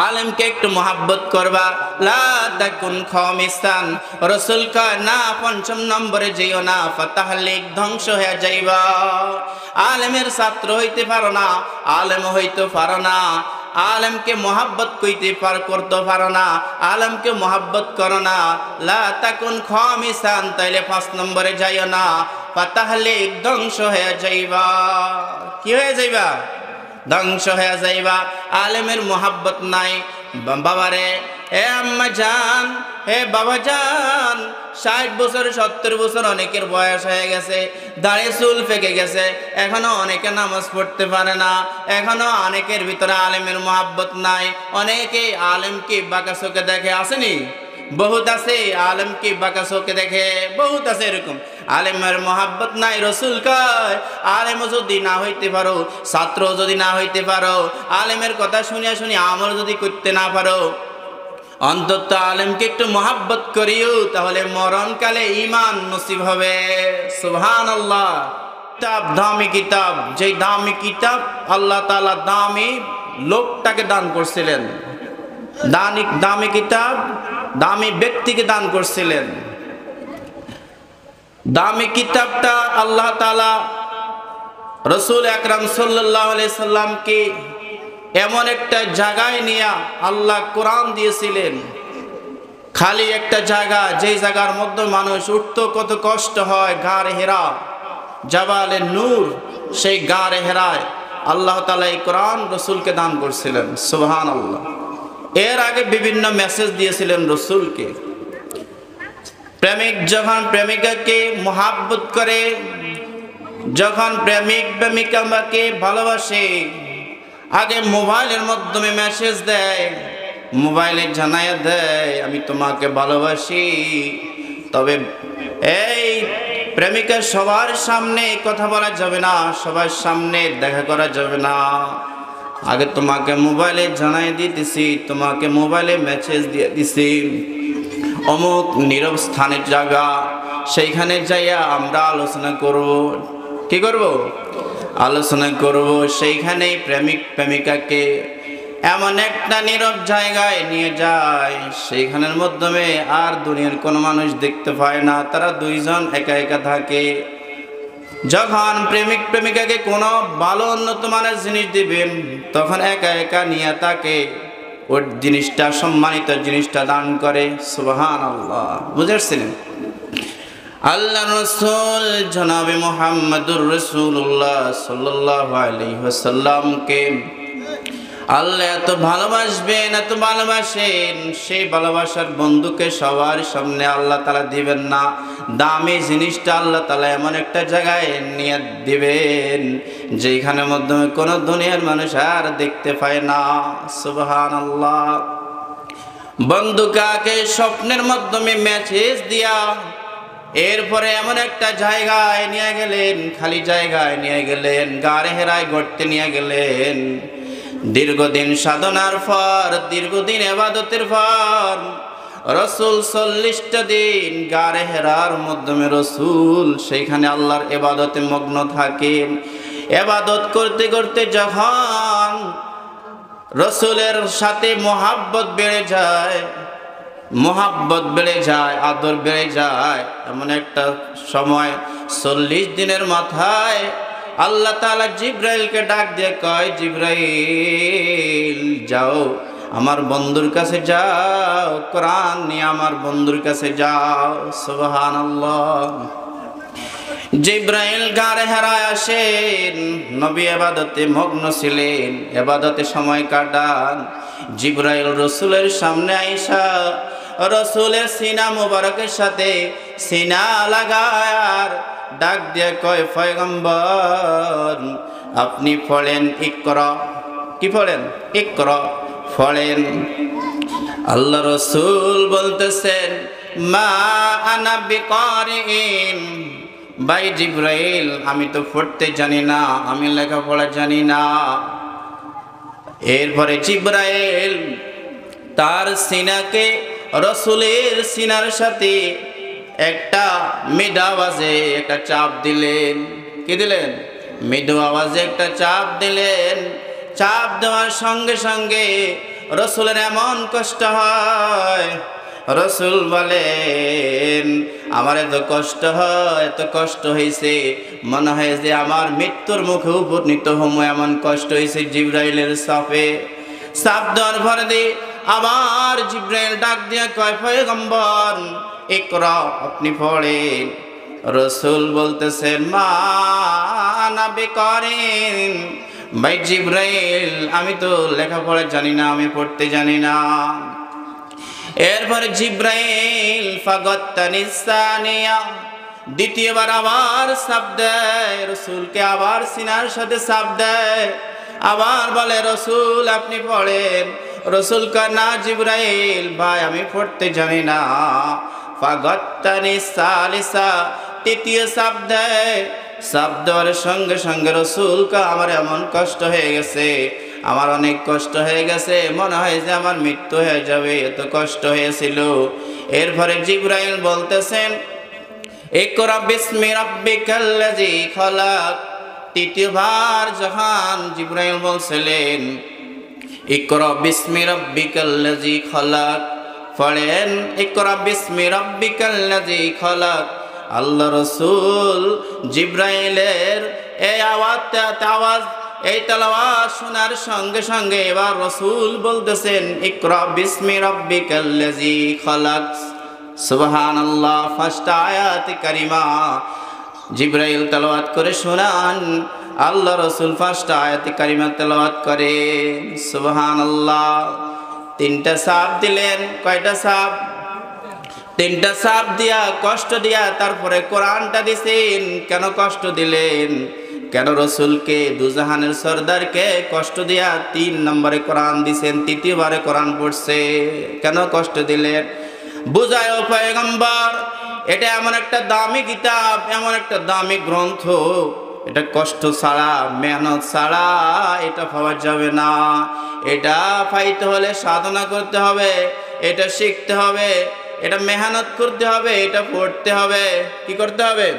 আলেমকে একটু মহাব্বত করবা। লা তাকুন খামিসান, রাসূল কয় না পঞ্চম নম্বরে যেও না, ফাতাহলিক ধ্বংস হয়ে যাইবা। আলেমের ছাত্র হইতে পারো না, আলেম হইতে পারো না, আলেমকে মহাব্বত করতে পারো না, আলেমকে মহাব্বত করো না। লা তাকুন খামিসান, তাইলে 5 নম্বরে যাইও না, ফাতাহলিক ধ্বংস হয়ে যাইবা। কি হয়ে যাইবা? ধ্বংস হয়ে যাইবা। আলেমের মহাব্বত নাই। বাবারে, এ আম্মা জান, হে বাবা জান, 60 বছর 70 বছর অনেকের বয়স হয়ে গেছে, দাড়ি চুল পেকে গেছে, এখনো অনেকে নামাজ পড়তে পারে না, এখনো অনেকের ভিতরে আলেমের মহাব্বত নাই। অনেকে আলেমকে বাঁকা চোখে দেখে, আসেনি? বহুত আছে আলেমকে বাঁকা চোখে দেখে, বহুত আছে এরকম। আলেমের মহাব্বত নাই। রাসূল কয় আলেম যদি না হইতে পারো, ছাত্র যদি না হইতে পারো, আলেমের কথা শুনিয়া শুনি আমল যদি করতে না পারো, অন্তত আলেমকে একটু মহাব্বত করিও, তাহলে মরণকালে ঈমান নসিব হবে। সুবহানাল্লাহ। কিতাব, দামি কিতাব, যে দামি কিতাব আল্লাহ তাআলা দামি লোকটাকে দান করছিলেন, দামি কিতাব দামি ব্যক্তিকে দান করছিলেন। দামি কিতাবটা আল্লাহ তাআলা রাসূল আকরাম সাল্লাল্লাহু আলাইহি সাল্লামকে এমন একটা জায়গায় নিয়ে আল্লাহ কোরআন দিয়েছিলেন, খালি একটা জায়গা, যেই জায়গার মধ্যে মানুষ উঠতো কত কষ্ট হয়, গার হেরা, জাবালে নূর, সেই গার হেরায় আল্লাহ তাআলা এই কোরআন রাসূলকে দান করছিলেন। সুবহানাল্লাহ। এর আগে বিভিন্ন মেসেজ দিয়েছিলেন রাসূলকে। প্রেমিক যখন প্রেমিকাকে মহাব্বত করে, যখন প্রেমিক প্রেমিকাকে ভালোবাসে, আগে মোবাইলের মাধ্যমে মেসেজ দেয়, মোবাইলে জানাইয়া দেয় আমি তোমাকে ভালোবাসি। তবে এই প্রেমিকা সবার সামনে কথা বলা যাবে না, সবার সামনে দেখা করা যাবে না। আগে তোমাকে মোবাইলে জানাই দিতেছি, তোমাকে মোবাইলে মেসেজ দিয়ে দিছি, অমুক নীরব স্থানের জায়গা, সেইখানে যাইয়া আমরা আলোচনা করব। কি করব? আলোচনা করব। সেইখানে প্রেমিক প্রেমিকাকে এমন একটা নীরব জায়গায় নিয়ে যায়, সেইখানের মাধ্যমে আর দুনিয়ার কোনো মানুষ দেখতে পায় না, তারা দুইজন একা একা থাকে। যখন প্রেমিক প্রেমিকাকে কোনো ভালো উন্নত মানের জিনিস দিবেন, তখন একা একা নিয়ে তাকে ওই জিনিসটা, সম্মানিত জিনিসটা দান করে। সুবহানাল্লাহ। বুঝেছেন? আল্লাহ রাসূল জনাবে মুহাম্মদুর রাসূলুল্লাহ সাল্লাল্লাহু আলাইহি ওয়াসাল্লামকে আল্লাহ এত ভালোবাসবেন, এত ভালোবাসেন, সেই ভালোবাসার বন্ধুকে সবার সামনে আল্লাহ তাআলা দিবেন না। দামি জিনিসটা আল্লাহ তাআলা এমন একটা জায়গায় নিয়ে দিবেন, যেখানের মাধ্যমে কোনো দুনিয়ার মানুষ আর দেখতে পায় না। সুবহানাল্লাহ। বন্ধুকে স্বপ্নের মাধ্যমে মেসেজ দিয়া এরপরে এমন একটা জায়গায় নিয়ে গেলেন, খালি জায়গায় নিয়ে গেলেন, গারে হেরায় গড়তে নিয়ে গেলেন। দীর্ঘদিন সাধনার পর, দীর্ঘদিন ইবাদতের পর রাসূল 40টা দিন গারে হেরার মাধ্যমে রাসূল সেইখানে আল্লাহর ইবাদতে মগ্ন থাকেন। ইবাদত করতে করতে যখন রাসূলের সাথে মহব্বত বেড়ে যায়, মহব্বত বেড়ে যায়, আদর বেড়ে যায়, এমন একটা সময় 40 দিনের মাথায় আল্লাহ তাআলা জিবরাইলকে ডাক দিয়ে কয়, জিবরাইল যাও আমার বন্ধুর কাছে যাও, কোরআন নিয়ে আমার বন্ধুর কাছে যাও। সুবহানাল্লাহ। জিবরাইল গারে হেরায় আসেন, নবী ইবাদতে মগ্ন ছিলেন, ইবাদতে সময় কাটান। জিবরাইল রাসূলের সামনে আইসা রাসূলের সিনা মুবারকের সাথে সিনা লাগায় আর ডাক দিয়ে কয়, পয়গম্বর আপনি পড়েন ইকরা। কি পড়েন? ইকরা পড়েন। আল্লাহ রাসূল বলতেছেন, মা আনা বিকারিন। ভাই জিবরাইল, আমি তো পড়তে জানি না, আমি লেখাপড়া জানি না। এরপরে জিবরাইল তার সিনাকে রাসূলের সিনার সাথে একটা মৃদু আওয়াজে একটা চাপ দিলেন। কি দিলেন? মৃদু আওয়াজে একটা চাপ দিলেন। চাপ দেওয়ার সঙ্গে সঙ্গে রসুলের এমন কষ্ট হয়। রসুল বলেন আমার এত কষ্ট হয়, এত কষ্ট হয়েছে, মনে হয় যে আমার মৃত্যুর মুখে উপনীত হম, এমন কষ্ট হয়েছে জিবরাইলের সাফে। সাপ দেওয়ার পরে দিয়ে আবার জিবরাইল ডাক দিয়ে কয় পয়গম্বর ইকরা, আপনি পড়েন। রসুল বলতেছেন মা আনা বিকারিন, ভাই জিবরাইল আমি তো লেখাপড়া জানি না, আমি পড়তে জানি না। এরপরে জিবরাইল ফাগাত্তানিসানিয়া, দ্বিতীয়বার আবার সাপ দেয় রসুলকে, আবার সিনার সাথে সাপ দেয়, আবার বলে রসুল আপনি পড়েন। রসুল কয় না জিবরাইল ভাই আমি পড়তে জানি না। ফাগাত্তানিসালিসা, তৃতীয় সাপ দেয়। সাপ দেওয়ার সঙ্গে সঙ্গে রসুল কয় আমার এমন কষ্ট হয়ে গেছে, আমার অনেক কষ্ট হয়ে গেছে, মনে হয় যে আমার মৃত্যু হয়ে যাবে, এত কষ্ট হয়েছিল। এরপরে জিবরাইল বলতেছেন ইকরা বিসমি রাব্বিকাল্লাযী খালাক। তৃতীয়বার যখন জিবরাইল বলছিলেন ইকরা বিসমি রাব্বিকাল্লাযী খালাক, পড়েন ইকরা বিসমি রাব্বিকাল্লাযী খালাক। আল্লাহ রসুল জিবরাইলের এই আওয়াজ এই তেলাওয়াত শোনার সঙ্গে সঙ্গে এবার রসুল বলতেছেন ইকরা বিসমি রাব্বিকাল্লাযী খালাক। সুবহানাল্লাহ, ফার্স্ট আয়াত কারিমা জিবরাইল তেলাওয়াত করে শোনান, আল্লাহ রসুল ফার্স্ট আয়াত কারিমা তেলাওয়াত করে। সুবহানাল্লাহ। তিনটা সাপ দিলেন। কয়টা সাপ? তিনটা সাপ দিয়া কষ্ট দিয়া তারপরে কোরআনটা দিছেন। কেন কষ্ট দিলেন? কেন রসুলকে দুজাহানের সর্দারকে কষ্ট দিয়া 3 নম্বরে কোরআন দিছেন, তৃতীয়বারে কোরআন পড়ছে? কেন কষ্ট দিলেন? বুঝায় ও পয়গম্বর এটা এমন একটা দামি কিতাব, এমন একটা দামি গ্রন্থ, এটা কষ্ট ছাড়া মেহনত ছাড়া এটা পাওয়া যাবে না। এটা পাইতে হলে সাধনা করতে হবে, এটা শিখতে হবে, এটা মেহনত করতে হবে, এটা পড়তে হবে। কি করতে হবে?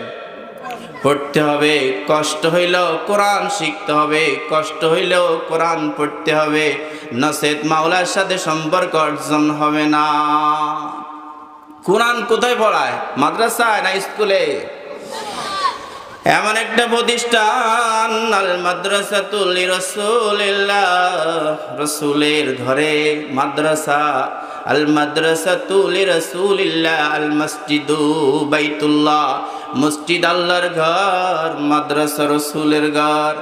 পড়তে হবে। কষ্ট হইলেও কোরআন শিখতে হবে, কষ্ট হইলেও কোরআন পড়তে হবে, নচেত মাওলার সাথে সম্পর্ক অর্জন হবে না। কোরআন কোথায় পড়ায়? মাদ্রাসায় না স্কুলে? এমন একটা প্রতিষ্ঠান আল মাদ্রাসাতুল লিরাসূলিল্লাহ, রসুলের ঘরে মাদ্রাসা। আল মাদ্রাসাতুল লিরাসূলিল্লাহ, আল মসজিদু বাইতুল্লাহ, মসজিদ আল্লাহর ঘর, মাদ্রাসা রসুলের ঘর।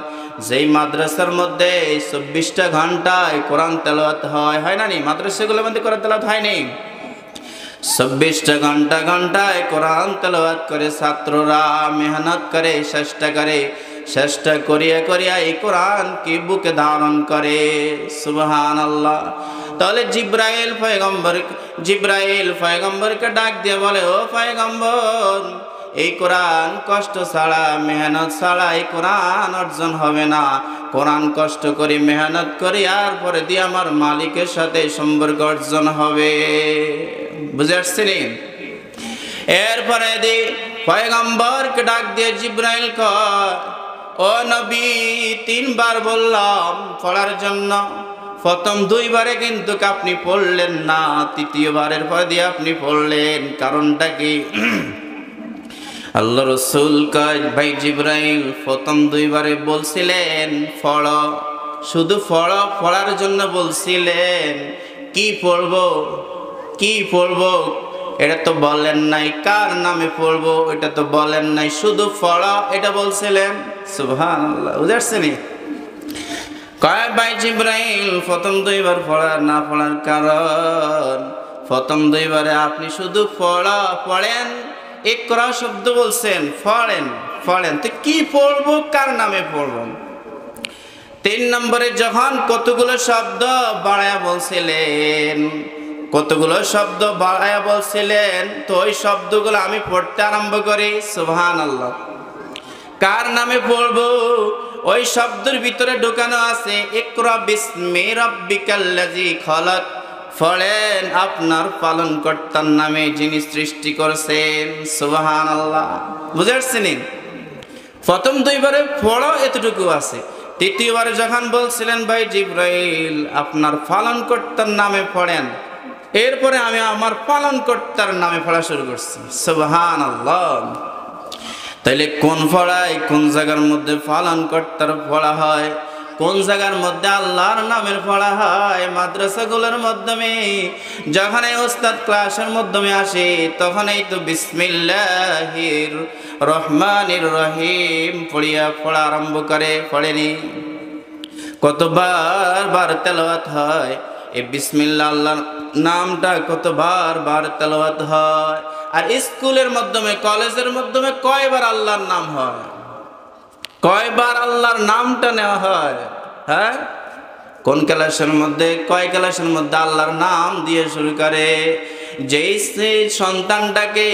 যেই মাদ্রাসার মধ্যে 24টা ঘন্টায় কোরআন তেলাওয়াত হয় না নি? মাদ্রাসাগুলোর মধ্যে কোরআন তেলাওয়াত হয়নি? 24টা ঘন্টায় কোরআন তেলাওয়াত করে ছাত্ররা, মেহনত করে, চেষ্টা করিয়া এই কোরআন কি বুকে ধারণ করে। সুবহানাল্লাহ। তাহলে জিবরাইল পয়গম্বরকে ডাক দিয়ে বলে ও পয়গম্বর এই কোরআন কষ্ট ছাড়া মেহনত ছাড়া এই কোরআন অর্জন হবে না। কোরআন কষ্ট করি মেহনত করি আর পরে দিয়ে আমার মালিকের সাথে সম্পর্ক অর্জন হবে। বুঝে আসছেন? এরপরে দি পয়গম্বরকে ডাক দিয়ে জিবরাইল কয় ও নবী 3 বার বললাম পড়ার জন্য, প্রথম 2 বারে কিন্তু আপনি পড়লেন না, তৃতীয়বারের পরে দিয়ে আপনি পড়লেন, কারণটা কি? আল্লাহ রসুল কয় ভাই জিবরাইল প্রথম 2 বারে বলছিলেন পড়ো, শুধু পড়ার জন্য বলছিলেন। কি পড়বো এটা তো বলেন নাই, কার নামে পড়বো এটা তো বলেন নাই, শুধু পড়ো এটা বলছিলেন। সুবহানাল্লাহ। বুঝাচ্ছেন? কয় ভাই জিবরাইল প্রথম 2 বার না পড়ার কারণ প্রথম 2 বারে আপনি শুধু পড়েন, ইকরা শব্দ বলছেন, পড়েন তো কি পড়বো, কার নামে পড়বো? 3 নম্বরে যখন কতগুলো শব্দ বাড়ায়া বলছিলেন, তো ওই শব্দগুলো আমি পড়তে আরম্ভ করি। সুবহানাল্লাহ। কার নামে পড়বো? ওই শব্দের ভিতরে ঢুকানো আছে ইকরা বিসমি রাব্বিকাল্লাযী খালাক, পড়েন আপনার পালনকর্তার নামে যিনি সৃষ্টি করেছেন। সুবহানাল্লাহ। বুঝে আসছেন? প্রথম 2 বারে পড়ো এতটুকু আছে, তৃতীয়বার যখন বলছিলেন ভাই জিবরাইল আপনার পালনকর্তার নামে পড়েন, এরপরে আমি আমার পালনকর্তার নামে পড়া শুরু করছি। সুবহানাল্লাহ। তাইলে কোন পড়ায় কোন জায়গার মধ্যে পালনকর্তার পড়া হয়, কোন জায়গার মধ্যে আল্লাহর নামের পড়া হয়? মাদ্রাসাগুলোর মাধ্যমে যখন এই ওস্তাদ ক্লাসের মাধ্যমে আসে তখনই তো বিসমিল্লাহির রহমানির রহিম পড়া আরম্ভ করে। পড়েনি? কতবার তেলাওয়াত হয় এই বিসমিল্লাহ আল্লাহর নামটা, কতবার তেলাওয়াত হয়। আর স্কুলের মাধ্যমে কলেজের মাধ্যমে কয়বার আল্লাহর নাম হয়, কয়বার আল্লাহর নামটা নেওয়া হয়? হ্যাঁ, কোন ক্লাসের মধ্যে কয় ক্লাসের মধ্যে আল্লাহর নাম দিয়ে শুরু করে? যেই সন্তানটাকে,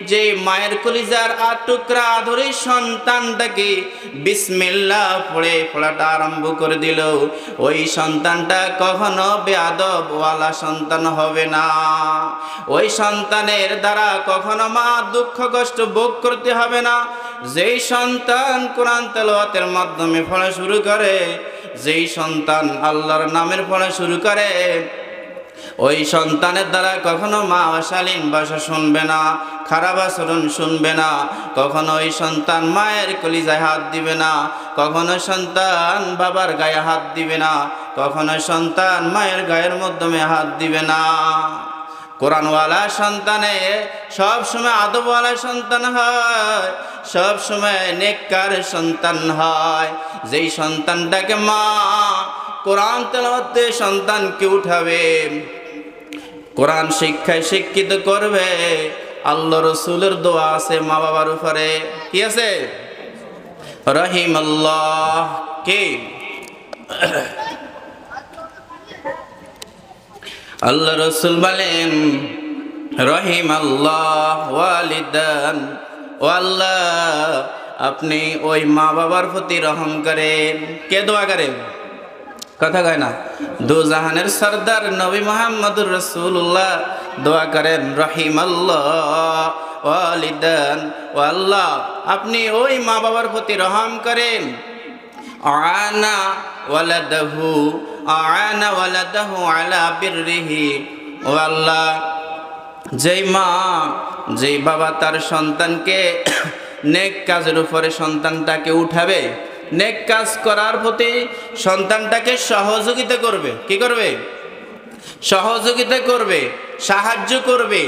যে মায়ের কলিজার টুকরা আদরের সন্তানটাকে বিসমিল্লাহ পড়াটা আরম্ভ করে দিল, ওই সন্তানটা কখনো বেয়াদব ওয়ালা সন্তান হবে না। ওই সন্তানের দ্বারা কখনো মা দুঃখ কষ্ট ভোগ করতে হবে না। যেই সন্তান কোরআন তেলাওয়াতের মাধ্যমে পড়া শুরু করে, যেই সন্তান আল্লাহর নামের পড়া শুরু করে, ওই সন্তানের দ্বারা কখনো মা অশালীন ভাষা শুনবে না, খারাপ আচরণ শুনবে না। কখনো ওই সন্তান মায়ের কলিজায় হাত দিবে না, কখনো সন্তান বাবার গায়ে হাত দিবে না, কখনো সন্তান মায়ের গায়ের মাধ্যমে হাত দিবে না। কোরআনওয়ালা সন্তানে সব সময় আদবওয়ালা সন্তান হয়, সব সময় নেককার সন্তান হয়। যেই সন্তানটাকে মা কোরআন তেলাওয়াতে সন্তানকে উঠাবে, কোরআন শিক্ষায় শিক্ষিত করবে, আল্লাহ রসুলের দোয়া আছে মা বাবার উপরে। কি আছে? রহিমাল্লাহ। কে? আল্লাহ রসুল বলেন রহিমাল্লাহ ওয়ালিদান, ও আল্লাহ আপনি ওই মা বাবার প্রতি রহম করেন। কে দোয়া করেন? কথা কয় না? দু জাহানের সরদার নবী মুহাম্মদুর রাসূলুল্লাহ দোয়া করেন রহিমাল্লাহ ওয়ালিদান, ও আল্লাহ আপনি ওই মা বাবার প্রতি রহম করেন। আনা ওয়ালাদাহু আলা বিররিহি, ও আল্লাহ যেই মা যেই বাবা তার সন্তানকে নেক কাজের উপরে সন্তানটাকে উঠাবে, নেক কাজ করার প্রতি সন্তানটাকে সহযোগিতা করবে। কি করবে? সহযোগিতা করবে, সাহায্য করবে,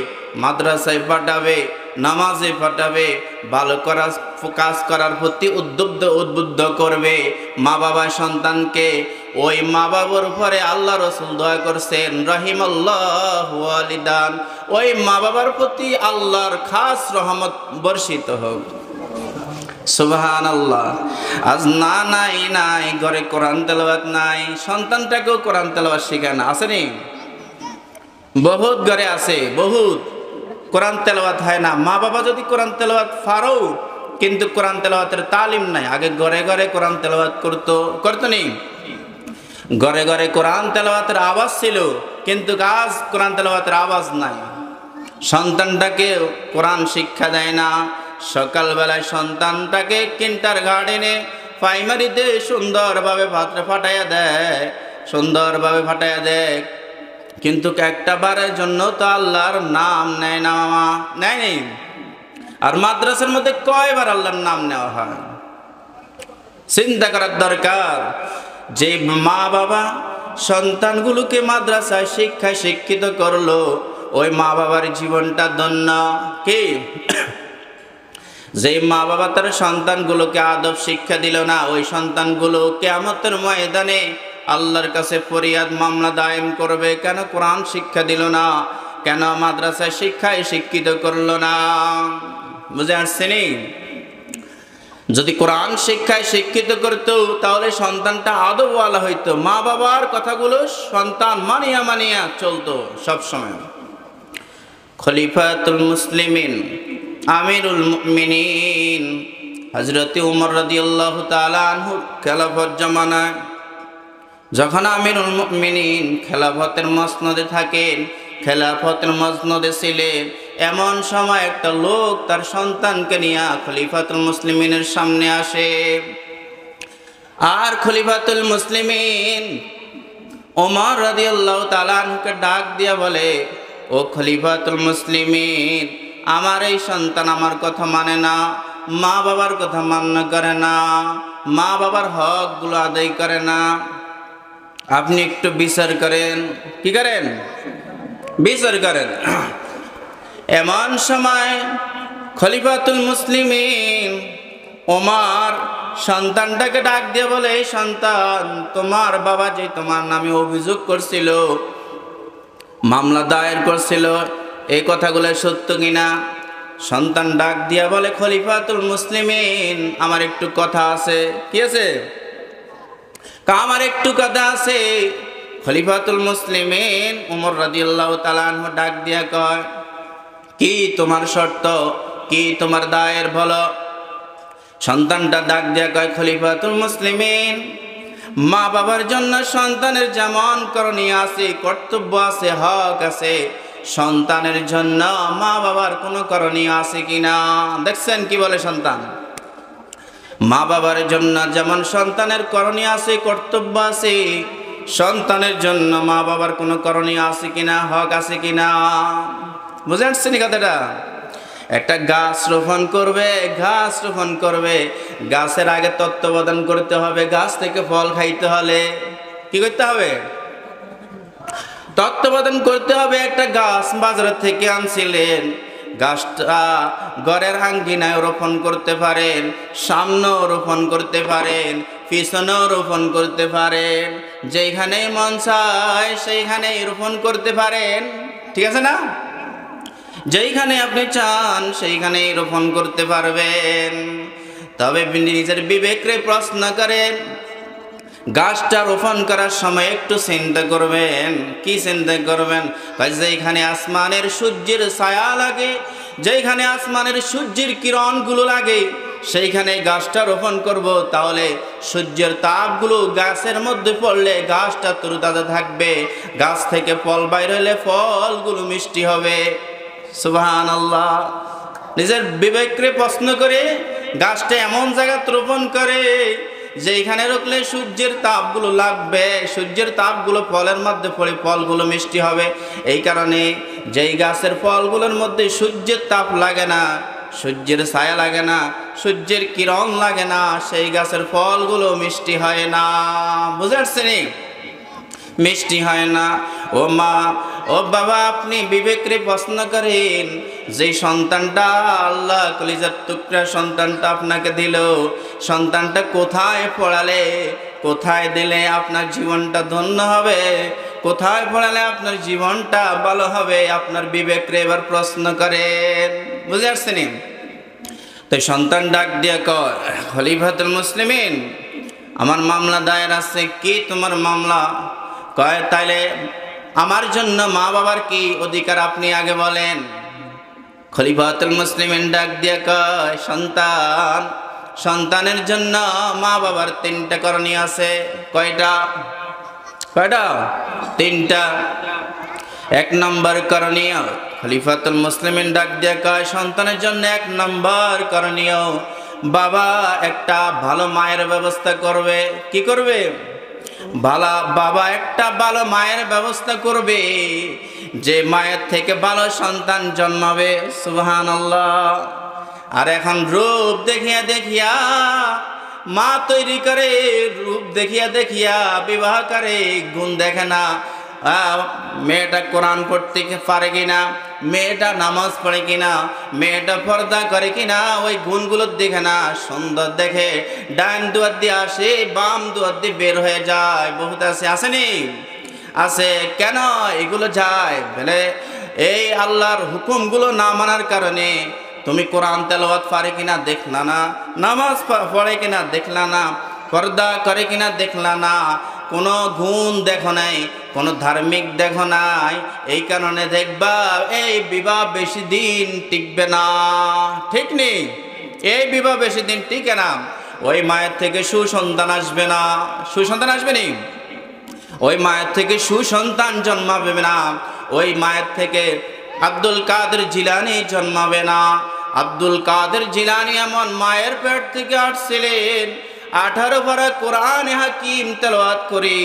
মাদ্রাসায় পাঠাবে, নামাজে পাঠাবে, ভালো কাজ করার প্রতি উদ্বুদ্ধ করবে মা বাবা সন্তানকে। ওই মা বাবার উপরে আল্লাহ রসুল দোয়া করছেন রহিমাল্লাহু ওয়ালিদান, ওই মা বাবার প্রতি আল্লাহর খাস রহমত বর্ষিত হোক। সুবহানাল্লাহ। আজ নাই ঘরে কোরআন তেলাওয়াত নাই, সন্তানটাকেও কোরআন তেলাওয়াত শেখায় না। আসেনি? বহুত ঘরে আছে, বহুত কোরআন তেলাওয়াত হয় না। মা বাবা যদি কোরআন তেলাওয়াত পারো, কিন্তু কোরআন তেলাওয়াতের তালিম নাই। আগে ঘরে ঘরে কোরআন তেলাওয়াত করতো নি? ঘরে ঘরে কোরআন তেলাওয়াতের আওয়াজ ছিল, কিন্তু আজ কোরআন তেলাওয়াতের আওয়াজ নাই। সন্তানটাকে কোরআন শিক্ষা দেয় না। সকালবেলায় সন্তানটাকে কিন্টার গার্ডেনে প্রাইমারিতে সুন্দরভাবে ফাটাইয়া দেয়, কিন্তু একটা বারের জন্য তো আল্লাহর নাম নেয় না। মামা নেয়। আর মাদ্রাসার মধ্যে কয়বার আল্লাহর নাম নেওয়া হয়? চিন্তা করার দরকার। যে মা বাবা সন্তানগুলোকে মাদ্রাসায় শিক্ষায় শিক্ষিত করলো, ওই মা বাবার জীবনটা ধন্য। কি? যে মা বাবা তার সন্তানগুলোকে আদব শিক্ষা দিল না, ওই সন্তানগুলো কিয়ামতের ময়দানে আল্লাহর কাছে ফরিয়াদ মামলা দায়ের করবে। কেন কোরআন শিক্ষা দিল না? কেন মাদ্রাসায় শিক্ষায় শিক্ষিত করলো না? বুঝে আসছেনি? যদি কোরআন শিক্ষায় শিক্ষিত করতো তাহলে সন্তানটা আদবওয়ালা হইতো, মা বাবার কথাগুলো সন্তান মানিয়া চলতো সব সময়। খলিফাতুল মুসলিমিন আমিরুল মুমিনিন হযরত ওমর রাদিয়াল্লাহু তাআলা আনহু খেলাফত জামানায় যখন আমিরুল মুমিনিন খেলাফতের মসনদে থাকেন, খেলাফতের মসনদে ছিলেন, এমন সময় একটা লোক তার সন্তানকে নিয়ে খলিফাতুল মুসলিমিনের সামনে আসে। আর খলিফাতুল মুসলিমিন ওমর রাদিয়াল্লাহু তাআলা আনহুকে ডাক দিয়া বলে, ও খলিফাতুল মুসলিমিন, আমার এই সন্তান আমার কথা মানে না, মা বাবার কথা মান্য করে না, মা বাবার হকগুলো আদায় করে না, আপনি একটু বিচার করেন। কি করেন? বিচার করেন। এমন সময় খলিফাতুল মুসলিমিন ওমর সন্তানটাকে ডাক দিয়ে বলে, এই সন্তান, তোমার বাবা যে তোমার নামে অভিযোগ করছিল, মামলা দায়ের করছিল, এই কথাগুলো সত্য কিনা? সন্তান ডাক দিয়া বলে, খলিফাতুল মুসলিমিন, আমার একটু কথা আছে। কি আছে? আমার একটু কথা আছে। খলিফাতুল মুসলিমিন ওমর রাদিয়াল্লাহু তাআলা আনহু ডাক দিয়া কয়, কি তোমার শর্ত, কি তোমার দায়ের বলো। সন্তানটা ডাক দিয়া কয়, খলিফাতুল মুসলিমিন, মা বাবার জন্য সন্তানের যেমন করণীয় আছে, কর্তব্য আছে, হক আছে, সন্তানের জন্য মা বাবার কোনো করণীয় আছে কিনা? দেখছেন কি বলে সন্তান? মা বাবার জন্য যেমন সন্তানের করণীয় আছে, কর্তব্য আছে, সন্তানের জন্য মা বাবার কোনো করণীয় আছে কিনা, হক আছে কিনা? বুঝে আসছেন কথাটা? একটা গাছ রোপণ করবে, গাছ রোপণ করবে, গাছের আগে তত্ত্বাবধান করতে হবে। গাছ থেকে ফল খাইতে হলে কি করতে হবে? তত্ত্বাবধান করতে হবে। একটা গাছ বাজার থেকে আনছিলেন, গাছটা ঘরের আঙ্গিনায় রোপণ করতে পারেন, সামনেও রোপণ করতে পারেন, পিছনেও রোপণ করতে পারেন, যেখানেই মন চায় সেইখানেই রোপণ করতে পারেন। ঠিক আছে না? যেইখানে আপনি চান সেইখানেই রোপণ করতে পারবেন। তবে নিজের বিবেকরে প্রশ্ন করেন, গাছটা রোপণ করার সময় একটু চিন্তা করবেন। কি চিন্তা করবেন? যেখানে আসমানের সূর্যের ছায়া লাগে, যেখানে আসমানের সূর্যের কিরণগুলো লাগে, সেইখানে গাছটা রোপণ করব, তাহলে সূর্যের তাপগুলো গাছের মধ্যে পড়লে গাছটা তরুতাজা থাকবে, গাছ থেকে ফল বাইর হলে ফলগুলো মিষ্টি হবে। সুবহানাল্লাহ। নিজের বিবেককে প্রশ্ন করে গাছটা এমন জায়গায় রোপণ করে যেখানে রাখলে সূর্যের তাপগুলো লাগবে, সূর্যের তাপগুলো ফলের মধ্যে পড়ে ফলগুলো মিষ্টি হবে। এই কারণে যেই গাছের ফলগুলোর মধ্যে সূর্যের তাপ লাগে না, সূর্যের ছায়া লাগে না, সূর্যের কিরণ লাগে না, সেই গাছের ফলগুলো মিষ্টি হয় না। বুঝতে পারছেন? মিষ্টি হয় না। ও মা, ও বাবা, আপনি বিবেকরে প্রশ্ন করেন, যে সন্তানটা আল্লাহ কলিজার টুকরা সন্তানটা আপনাকে দিল, সন্তানটা কোথায় পড়ালে, কোথায় দিলে আপনার জীবনটা ধন্য হবে, কোথায় পড়ালে আপনার জীবনটা ভালো হবে, আপনার বিবেকরে এবার প্রশ্ন করেন। বুঝে আসছেন? তো সন্তান ডাক দিয়া কয়, খলিফাতুল মুসলিমিন, আমার মামলা দায়ের আছে। কি তোমার মামলা? কয়, তাইলে আমার জন্য মা বাবার কি অধিকার আপনি আগে বলেন। খলিফাতুল মুসলিমিন ডাক দিয়া কয়, সন্তান, সন্তানের জন্য মা বাবার তিনটা করণীয় আছে। কয়টা? কয়টা? তিনটা। এক নম্বর করণীয়, খলিফাতুল মুসলিমিন ডাক দিয়া কয়, সন্তানের জন্য এক নম্বর করণীয়, বাবা একটা ভালো মায়ের ব্যবস্থা করবে। কি করবে? বাবা একটা ভালো মায়ের ব্যবস্থা করবে, যে মায়ের থেকে ভালো সন্তান জন্মাবে। সুবহানাল্লাহ। আর এখন রূপ দেখিয়া দেখিয়া মা তৈরি করে, রূপ দেখিয়া দেখিয়া বিবাহ করে, গুণ দেখে না। মেয়েটা কোরআন পড়তে পারে কিনা, মেয়েটা নামাজ পড়ে কিনা, মেয়েটা পর্দা করে কিনা, ওই গুণগুলো দেখে না, সুন্দর দেখে ডান দুয়ার দিয়ে আসে, বাম দুয়ার দিয়ে বের হয়ে যায়। বহুত আছে, আসেনি? আছে। কেন এগুলো যায়? বলে এই আল্লাহর হুকুমগুলো না মানার কারণে। তুমি কোরআন তেলাওয়াত পারে কিনা দেখলা না, নামাজ পড়ে কিনা দেখলা না, পর্দা করে কিনা দেখলা না, কোনো গুণ দেখো নাই, কোনো ধার্মিক দেখো নাই। এই কারণে দেখবা এই বিবাহ বেশি দিন টিকবে না। ঠিক নেই? এই বিবাহ বেশি দিন টিকে না। ওই মায়ের থেকে সুসন্তান আসবে না। সুসন্তান আসবে নি? ওই মায়ের থেকে সুসন্তান জন্মাবে না। ওই মায়ের থেকে আব্দুল কাদের জিলানী জন্মাবে না। আব্দুল কাদের জিলানী এমন মায়ের পেট থেকে আসছিলেন, 18 পারা কোরআনে হাকিম তেলাওয়াত করি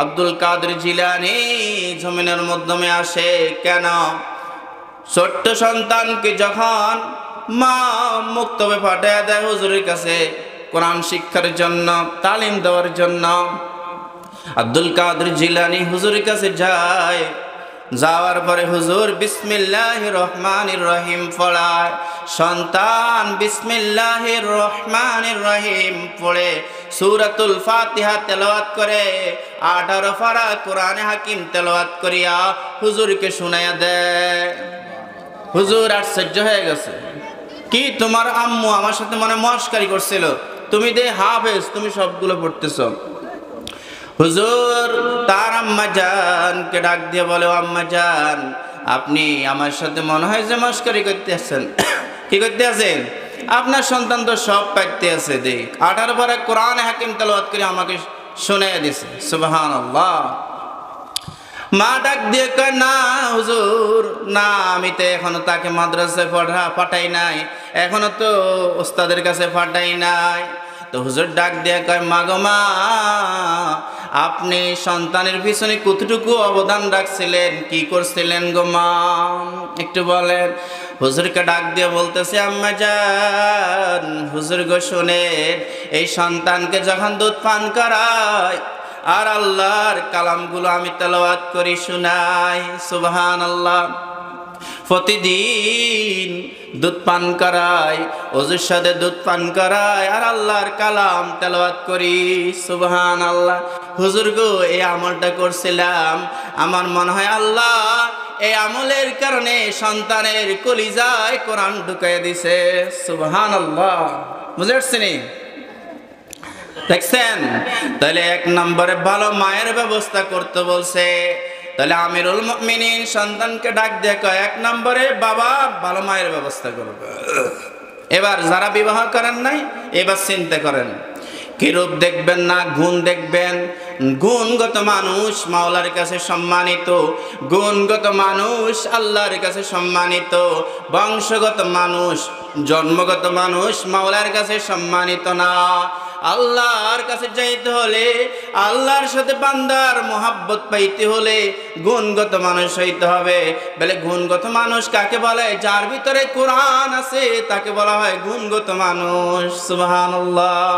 আব্দুল কাদের জিলানী জমিনের মাধ্যমে আসে কেন? ছোট্ট সন্তানকে যখন মা মুক্তবে পাঠায় দেয় হুজুরের কাছে কোরআন শিক্ষার জন্য, তালিম দেওয়ার জন্য, আব্দুল কাদের জিলানী হুজুরের কাছে যায়। যাওয়ার পরে হুজুর বিসমিল্লাহির রহমানির রহিম পড়ায়। সন্তান বিসমিল্লাহির রহমানির রহিম পড়ে সূরাতুল ফাতিহা তেলাওয়াত করে 18 পারা কোরআনে হাকিম তেলাওয়াত করিয়া হুজুরকে শুনাইয়া দেয়। হুজুর আশ্চর্য হয়ে গেছে, কি তোমার আম্মু আমার সাথে মনে মস্কারি করছিল, তুমি দে হাফেজ, তুমি সবগুলো পড়তেছ। হুজুর তার আম্মা জানকে ডাক দিয়ে বলে, আম্মা জান আপনি আমার সাথে মনে হয় যে মস্কারি করতে আছেন। কি করতে আছেন? আপনার সন্তান তো সব পাইতে আছে, দেখ 18 পারা কোরআনে হাকিম তেলাওয়াত করে আমাকে শুনাইয়া দিছে। সুবহানাল্লাহ। মা ডাক দিয়ে কয়, না হুজুর না, আমি তো এখনো তাকে মাদ্রাসায় পাঠাই নাই, এখনো তো ওস্তাদের কাছে পাঠাই নাই। তো হুজুর ডাক দিয়ে কয়, মা গো মা, আপনি সন্তানের পিছনে কতটুকু অবদান রাখছিলেন, কি করছিলেন গো মা, একটু বলেন। হুজুরকে ডাক দিয়ে বলতেছে, আম্মা জান হুজুর গো শোনেন, এই সন্তানকে যখন দুধ পান করায় আর আল্লাহর কালামগুলো আমি তেলাওয়াত করি শুনাই, সুবহানাল্লাহ, প্রতিদিন দুধ পান করায়, ওযুর সাথে দুধ পান করায় আর আল্লাহর কালাম তেলাওয়াত করি, সুবহানাল্লাহ। হুজুর গো এই আমলটা করছিলাম, আমার মনে হয় আল্লাহ এই আমলের কারণে সন্তানের কলিজায় কোরআন ঢুকাইয়া দিছে, সুবহানাল্লাহ। বুঝতে পারছেন? দেখছেন? তাহলে 1 নম্বরে ভালো মায়ের ব্যবস্থা করতে বলছে। তাহলে আমিরুল মুমিনিন সন্তানকে ডাক দিয়ে কয়, 1 নম্বরে বাবা ভালো মায়ের ব্যবস্থা করবে। এবার যারা বিবাহ করেন নাই এবার চিন্তা করেন, কি রূপ দেখবেন না গুণ দেখবেন। গুণগত মানুষ মাওলার কাছে সম্মানিত, গুণগত মানুষ আল্লাহর কাছে সম্মানিত, বংশগত মানুষ জন্মগত মানুষ মাওলার কাছে সম্মানিত না। আল্লাহর কাছে যাইতে হলে, আল্লাহর সাথে বান্দার মোহাব্বত পাইতে হলে গুণগত মানুষ হইতে হবে। বলে গুণগত মানুষ কাকে বলে? যার ভিতরে কোরআন আছে তাকে বলা হয় গুণগত মানুষ, সুবহানাল্লাহ।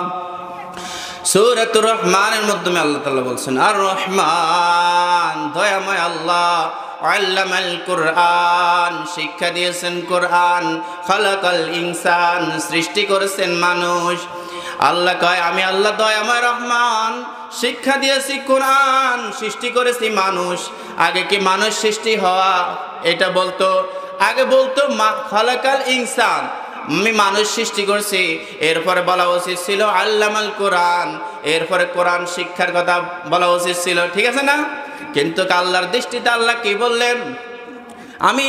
সূরাতুর রহমানের মাধ্যমে আল্লাহ তাআলা বলছেন, আর রহমান দয়াময় আল্লাহ, আল্লামাল কুরআন শিক্ষা দিয়েছেন কোরআন, খালাকাল ইনসান সৃষ্টি করেছেন মানুষ। আল্লাহ কয়, আমি আল্লাহ দয়াময় রহমান, শিক্ষা দিয়েছি কোরআন, সৃষ্টি করেছি মানুষ। আগে কি মানুষ সৃষ্টি হওয়া এটা বলতো? আগে বলতো খালাকাল ইনসান, আমি মানুষ সৃষ্টি করছি। এরপরে বলা উচিত ছিল আল্লামাল কোরআন, এরপরে কোরআন শিক্ষার কথা বলা উচিত ছিল, ঠিক আছে না? কিন্তু আল্লাহর দৃষ্টিতে আল্লাহ কি বললেন? আমি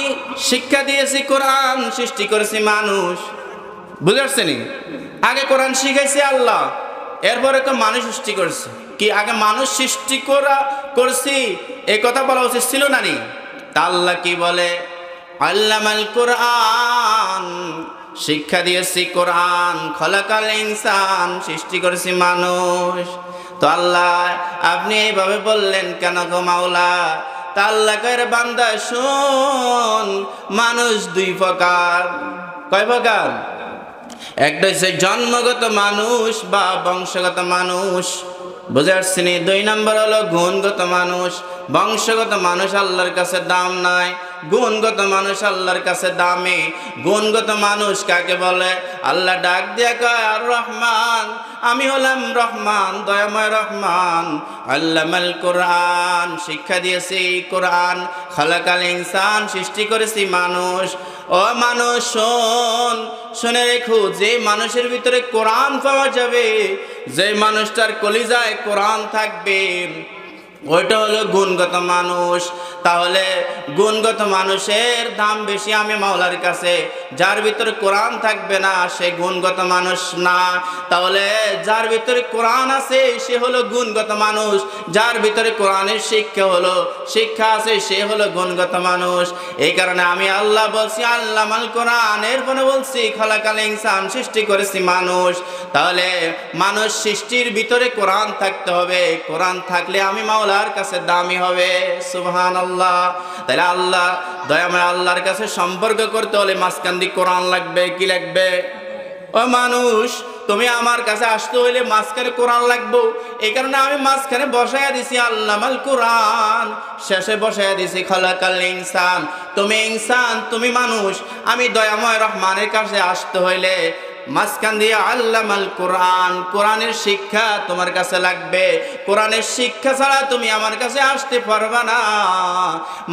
শিক্ষা দিয়েছি কোরআন, সৃষ্টি করেছি মানুষ। বুঝতে পারছেন? আগে কোরআন শিখাইছে আল্লাহ, এরপরে তো মানুষ সৃষ্টি করছে। কি আগে মানুষ সৃষ্টি করছি এই কথা বলা উচিত ছিল না নি? তা আল্লাহ কি বলে? আল্লামাল কোরআন, শিক্ষা দিয়েছি কোরআন, খলাকাল ইনসান সৃষ্টি করেছি মানুষ। তো আল্লাহ আপনি এইভাবে বললেন কেন গো মাওলা? তা আল্লাহ কয়, বান্দা শোন, মানুষ 2 প্রকার। কয় প্রকার? একটা হচ্ছে জন্মগত মানুষ বা বংশগত মানুষ, বুঝে আসছেন? 2 নম্বর হলো গুণগত মানুষ। বংশগত মানুষ আল্লাহর কাছে দাম নাই, গুণগত মানুষ আল্লাহর কাছে দামি। গুণগত মানুষ কাকে বলে? আল্লাহ ডাক দিয়ে কয়, আর রহমান, আমি হলাম রহমান, দয়াময় রহমান। আল্লামাল কোরআন, শিক্ষা দিয়েছি কোরআন, খালাকাল ইনসান সৃষ্টি করেছি মানুষ। ও মানুষ শোন, শুনে রেখো, যে মানুষের ভিতরে কোরআন পাওয়া যাবে, যে মানুষটার কলিজায় কোরআন থাকবে, ওইটা হলো গুণগত মানুষ। তাহলে গুণগত মানুষের দাম বেশি আমি মাওলার কাছে। যার ভিতরে কোরআন থাকবে না সে গুণগত মানুষ না। তাহলে যার ভিতরে কোরআন আছে সে হলো গুণগত মানুষ, যার ভিতরে কোরআনের শিক্ষা আছে সে হলো গুণগত মানুষ। এই কারণে আমি আল্লাহ বলছি আল্লামাল কোরআন, এরপরে বলছি খালাকাল ইনসান, সৃষ্টি করেছি মানুষ। তাহলে মানুষ সৃষ্টির ভিতরে কোরআন থাকতে হবে, কোরআন থাকলে আমি মাওলার কাছে দামি হবে। সুবহানাল্লাহ। তাহলে আল্লাহ দয়াময় আল্লাহর কাছে সম্পর্ক করতে হলে মাঝখান দিয়ে কোরআন লাগবে। কি লাগবে? ও মানুষ, তুমি আমার কাছে আসতে হইলে মাঝখানে কোরআন লাগবে। এই কারণে আমি মাঝখানে বসাইয়া দিছি আল্লামাল কোরআন, শেষে বসাইয়া দিছি খালাকাল ইনসান। তুমি ইনসান, তুমি মানুষ। আমি দয়াময় রহমানের কাছে আসতে হইলে মাঝখান দিয়ে আল্লামাল কোরআন, কোরআনের শিক্ষা তোমার কাছে লাগবে। কোরআনের শিক্ষা ছাড়া তুমি আমার কাছে আসতে পারবা না।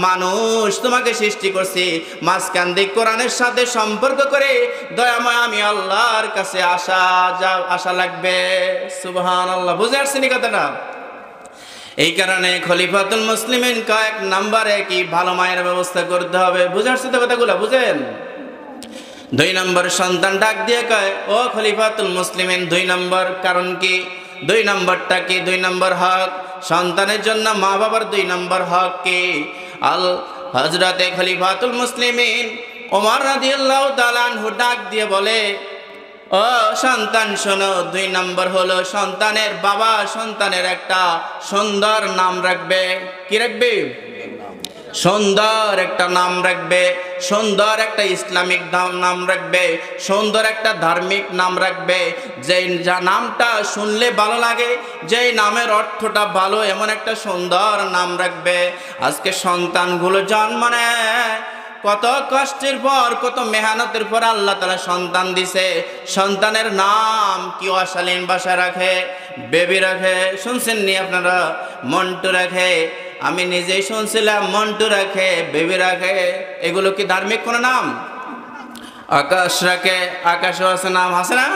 মানুষ তোমাকে সৃষ্টি করছি মাঝখান দিয়ে কোরআনের সাথে সম্পর্ক করে দয়াময় আমি আল্লাহর কাছে আসা লাগবে। সুবহানাল্লাহ। বুঝে আসছেন কথাটা? এই কারণে খলিফাতুল মুসলিমিন কয়েক নম্বরে কি ভালো মায়ের ব্যবস্থা করতে হবে। বুঝে আসছে তো কথাগুলো? বুঝেন? 2 নম্বর সন্তান ডাক দিয়ে কয়, ও খলিফাতুল মুসলিমিন, 2 নম্বর কারণ কি? 2 নম্বরটা কি? 2 নম্বর হক সন্তানের জন্য মা বাবার 2 নম্বর হক কি? হযরতে খলিফাতুল মুসলিমিন ওমর রাদিয়াল্লাহু তাআলা আনহু ডাক দিয়ে বলে, ও সন্তান শোনো, 2 নম্বর হলো সন্তানের বাবা সন্তানের একটা সুন্দর নাম রাখবে। কি রাখবে? সুন্দর একটা নাম রাখবে, সুন্দর একটা ইসলামিক নাম রাখবে, সুন্দর একটা ধার্মিক নাম রাখবে। যেই নামটা শুনলে ভালো লাগে, যেই নামের অর্থটা ভালো, এমন একটা সুন্দর নাম রাখবে। আজকে সন্তানগুলো জন্ম নেয় কত কষ্টের পর, কত মেহনতের পর আল্লাহ তাআলা সন্তান দিছে। সন্তানের নাম কি অশালীন ভাষা রাখে, বেবি রাখে। শুনছেন নি আপনারা? মন্টু রাখে। আমি নিজেই শুনছিলাম মন্টু রাখে, বেবি রাখে। এগুলো কি ধার্মিক কোনো নাম? আকাশ রাখে, আকাশও আছে, নাম আছে না?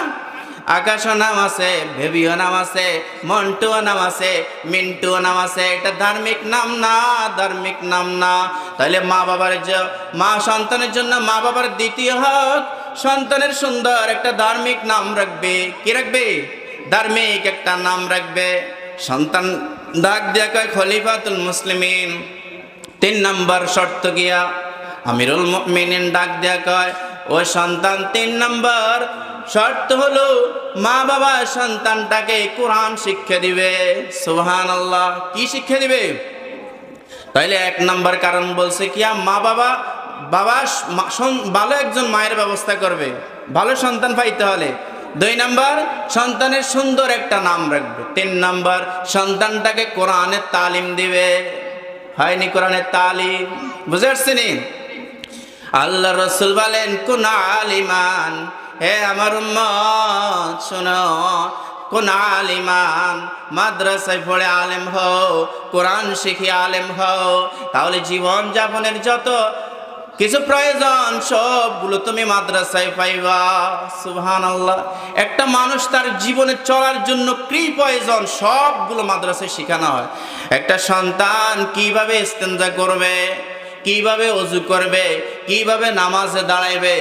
আকাশও নাম আছে, বেবিও নাম আছে, মন্টুও নাম আছে, মিন্টুও নাম আছে। এটা ধার্মিক নাম না, ধার্মিক নাম না। তাহলে মা সন্তানের জন্য মা বাবার দ্বিতীয় হক, সন্তানের সুন্দর একটা ধার্মিক নাম রাখবে। কি রাখবে? ধার্মিক একটা নাম রাখবে। সন্তান ডাক দিয়া কয়, খলিফাতুল মুসলিমিন 3 নম্বর শর্ত গিয়া আমিরুল মুমিনিন ডাক দিয়া কয়, ও সন্তান 3 নম্বর শর্ত হলো মা বাবা সন্তানটাকে কোরআন শিক্ষা দিবে। সুবহানাল্লাহ। কি শিক্ষা দিবে? তাইলে 1 নম্বর কারণ বলছে কি, মা বাবা ভালো একজন মায়ের ব্যবস্থা করবে, ভালো সন্তান পাইতে হলে। 2 নম্বর সন্তানের সুন্দর একটা নাম রাখবে। 3 নম্বর সন্তানটাকে কোরআনের তালিম দিবে। হয়নি কোরআনের তালিম? বুঝে আসছেন? আল্লাহ রাসূল বলেন, কুন আলিমান, হে আমার উম্মত শোনো, কোন আলিমান, মাদ্রাসায় পড়ে আলেম হও, কোরআন শিখে আলেম হও। তাহলে জীবন যাপনের যত কিছু প্রয়োজন সবগুলো তুমি মাদ্রাসায় পাইবা। সুবহানাল্লাহ। একটা মানুষ তার জীবনে চলার জন্য কি প্রয়োজন সবগুলো মাদ্রাসায় শেখানো হয়। একটা সন্তান কিভাবে ইস্তেঞ্জা করবে, কিভাবে ওযু করবে, কিভাবে নামাজে দাঁড়াইবে,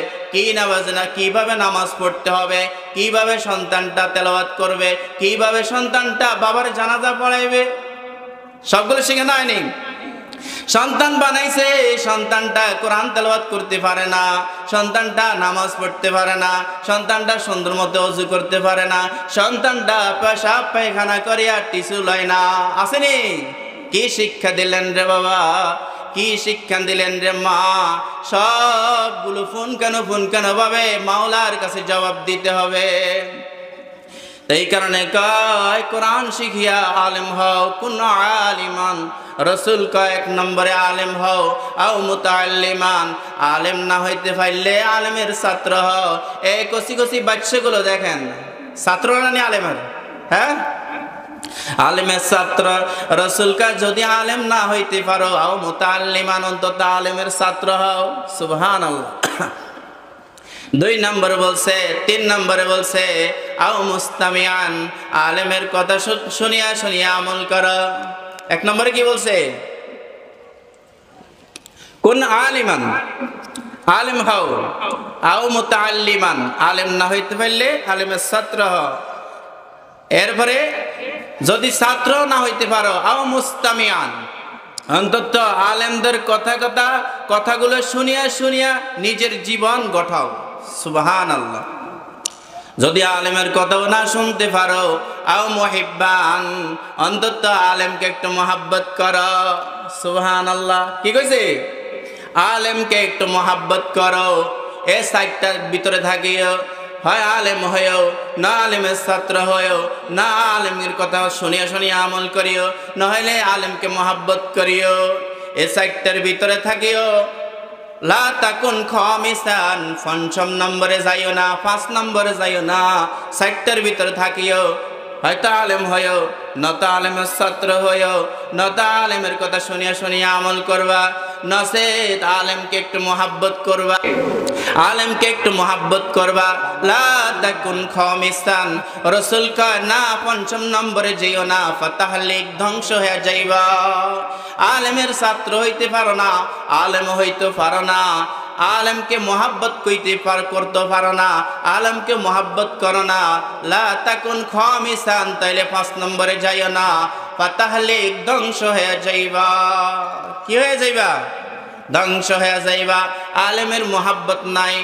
কিভাবে নামাজ পড়তে হবে, কিভাবে সন্তানটা তেলাওয়াত করবে, কিভাবে সন্তানটা বাবার জানাজা পড়াইবে, সবগুলো শেখানো হয়নি। সন্তান বানাইছে, সন্তানটা কোরআন তেলাওয়াত করতে পারে না, সন্তানটা নামাজ পড়তে পারে না, সন্তানটা সুন্দর মতো ওযু করতে পারে না, সন্তানটা পেশাব পায়খানা করিয়া টিস্যু লয় না। আসেনি? কি শিক্ষা দিলেন রে বাবা, কি শিক্ষা দিলেন রে মা? সবগুলো ফোন কেন ভাবে মাওলার কাছে জবাব দিতে হবে। এই কারণে কয়, কোরআন শিখিয়া আলেম হও, কুন আলিমান। রাসূল কয় 1 নম্বরে আলেম হও, আও মুতাআল্লিমান, আলেম না হইতে পারলে আলেমের ছাত্র হও। এই কচি বাচ্চাগুলো দেখেন, ছাত্ররা নি আলেমের, হ্যাঁ আলেমের ছাত্র। রাসূল কয়, যদি আলেম না হইতে পারো, আও মুতাআল্লিমান, অন্তত আলেমের ছাত্র হও। সুবহানাল্লাহ। 2 নম্বরে বলছে, 3 নম্বরে বলছে, আও মুস্তামিয়ান, আলেমের কথা শুনিয়া আমল করো। এক নম্বরে কি বলছে? কোন আলিমান, আলিম হও, আও মুতাআল্লিমান, আলেম না হইতে পারলে আলেমের ছাত্র হও। এরপরে যদি ছাত্র না হইতে পারো, আও মুস্তামিয়ান, অন্তত আলেমদের কথাগুলো শুনিয়া শুনিয়া নিজের জীবন গঠাও। সুবহানাল্লাহ। যদি আলেমের কথাও না শুনতে পারো, আও মুহিব্বান, অন্তত আলেমকে একটু মহাব্বত করো। সুবহানাল্লাহ। কি কইছে? আলেমকে একটু মহাব্বত করো। এই সাইটটার ভিতরে থাকিও, হয় আলেম হয়েও, না আলেমের ছাত্র হয়েও, না আলেমের কথা শুনিয়া শুনিয়া আমল করিও, নহলে আলেমকে মহাব্বত করিও। এই সাইটটার ভিতরে থাকিও। লা তাকুন খামিসান, পঞ্চম নম্বরে যাইও না, 5 নম্বরে যাইও না, সাইটটার ভিতরে থাকিও। হয়তো আলেম হয়েও, নত আলেমের ছাত্র হয়েও, নত আলেমের কথা শুনিয়া শুনিয়া আমল করবা, নসেত আলেমকে একটু মহাব্বত করবা, আলেমকে একটু মহাব্বত করবা। লা তাকুন খামিসান, রাসূল কয় না 5ম নম্বরে যাইও না, ফাতাহলিক, ধ্বংস হয়ে যাইবা। আলেমের ছাত্র হইতে পারো না, আলেম হইতে পারো না, আলেমকে মহাব্বত করতে পারো না, আলেমকে মহাব্বত করো না। লা তাকুন খামিসান, তাইলে 5 নম্বরে যাইও না, ফাতাহলিক, ধ্বংস হয়ে যাইবা। কি হয়ে যাইবা? ধ্বংস হয়ে যাইবা। আলেমের মহাব্বত নাই।